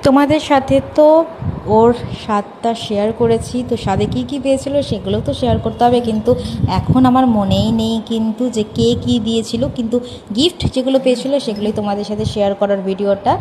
তোমাদের সাথে তো ওর স্বাদটা শেয়ার করেছি, তো স্বাদে কী কী পেয়েছিল সেগুলো তো শেয়ার করতে হবে, কিন্তু এখন আমার মনেই নেই কিন্তু যে কে কী দিয়েছিল, কিন্তু গিফট যেগুলো পেয়েছিল সেগুলোই তোমাদের সাথে শেয়ার করার ভিডিওটা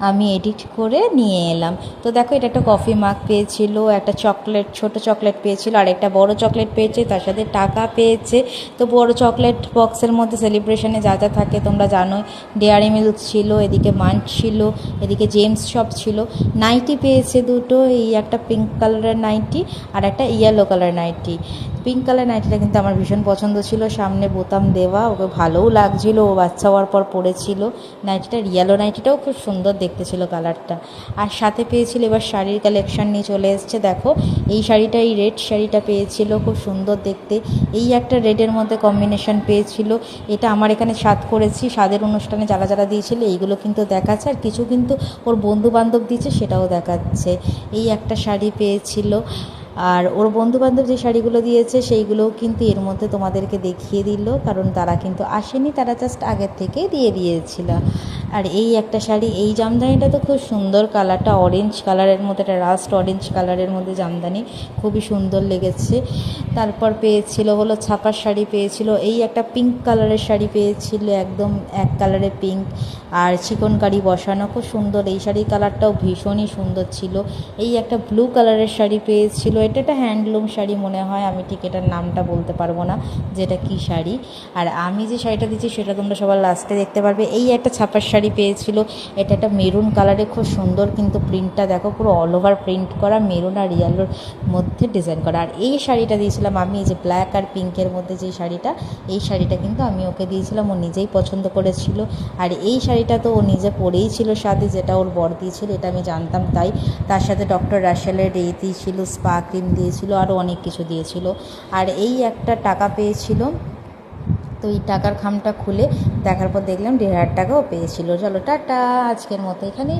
আমি এডিট করে নিয়ে এলাম। তো দেখো, এটা একটা কফি মাগ পেয়েছিল, একটা চকলেট, ছোট চকলেট পেয়েছিল, আর একটা বড় চকলেট পেয়েছে, তার সাথে টাকা পেয়েছে। তো বড় চকলেট বক্সের মধ্যে সেলিব্রেশনে যা যা থাকে তোমরা জানোই, ডেয়ারি মিল্ক ছিল, এদিকে মাঞ্চ ছিল, এদিকে জেমস শপ ছিল। নাইটি পেয়েছে দুটো, এই একটা পিঙ্ক কালারের নাইটি আর একটা yellow colour nighty. Pink colour নাইটিটা কিন্তু আমার ভীষণ পছন্দ ছিল, সামনে বোতাম দেওয়া, ওকে ভালোও লাগছিল, ও বাচ্চা হওয়ার পর পরেছিল নাইটিটার। ইয়েলো নাইটিটাও খুব সুন্দর দেখতে ছিল কালারটা। আর সাথে পেয়েছিল, এবার শাড়ির কালেকশন নিয়ে চলে এসছে, দেখো এই শাড়িটা, এই রেড শাড়িটা পেয়েছিল, খুব সুন্দর দেখতে। এই একটা রেডের মধ্যে কম্বিনেশন পেয়েছিল, এটা আমার এখানে স্বাদ করেছি, স্বাদের অনুষ্ঠানে যারা যারা দিয়েছিল এইগুলো কিন্তু দেখাচ্ছে, আর কিছু কিন্তু ওর বন্ধু বান্ধব দিয়েছে সেটাও দেখাচ্ছে। এই একটা শাড়ি পেয়েছিল, আর ওর বন্ধুবান্ধব যে শাড়িগুলো দিয়েছে সেইগুলোও কিন্তু এর মধ্যে তোমাদেরকে দেখিয়ে দিল, কারণ তারা কিন্তু আসেনি, তারা জাস্ট আগের থেকেই দিয়ে দিয়েছিল। আর এই একটা শাড়ি, এই জামদানিটা তো খুব সুন্দর, কালারটা অরেঞ্জ কালারের মধ্যে, একটা রাস্ট অরেঞ্জ কালারের মধ্যে জামদানি, খুবই সুন্দর লেগেছে। তারপর পেয়েছিল হলো ছাপার শাড়ি পেয়েছিল, এই একটা পিঙ্ক কালারের শাড়ি পেয়েছিল, একদম এক কালারে পিঙ্ক, আর চিকনকারি বসানো, খুব সুন্দর। এই শাড়ির কালারটাও ভীষণই সুন্দর ছিল। এই একটা ব্লু কালারের শাড়ি পেয়েছিল, এটা একটা হ্যান্ডলুম শাড়ি মনে হয়, আমি ঠিক এটার নামটা বলতে পারবো না যে এটা কী শাড়ি। আর আমি যে শাড়িটা দিচ্ছি সেটা তোমরা সবার লাস্টে দেখতে পারবে। এই একটা ছাপার শাড়ি পেয়েছিল, এটা একটা মেরুন কালারে, খুব সুন্দর, কিন্তু প্রিন্টটা দেখো পুরো অল ওভার প্রিন্ট করা, মেরুন আর ইয়েলোর মধ্যে ডিজাইন করা। আর এই শাড়িটা দিয়েছিলাম আমি, এই যে ব্ল্যাক আর পিঙ্কের মধ্যে যে শাড়িটা, এই শাড়িটা কিন্তু আমি ওকে দিয়েছিলাম, ও নিজেই পছন্দ করেছিল। আর এই শাড়িটা তো ও নিজে পরেই ছিল সাথে, যেটা ওর বর দিয়েছিল এটা আমি জানতাম তাই। তার সাথে ডক্টর রাসেলের এই দিয়েছিল, স্পা ক্রিম দিয়েছিল, আরও অনেক কিছু দিয়েছিল। আর এই একটা টাকা পেয়েছিল, তো এই টাকার খামটা খুলে দেখার পর দেখলাম 1,500 টাকাও পেয়েছিল। চলো টাটা, আজকের মতো এখানেই।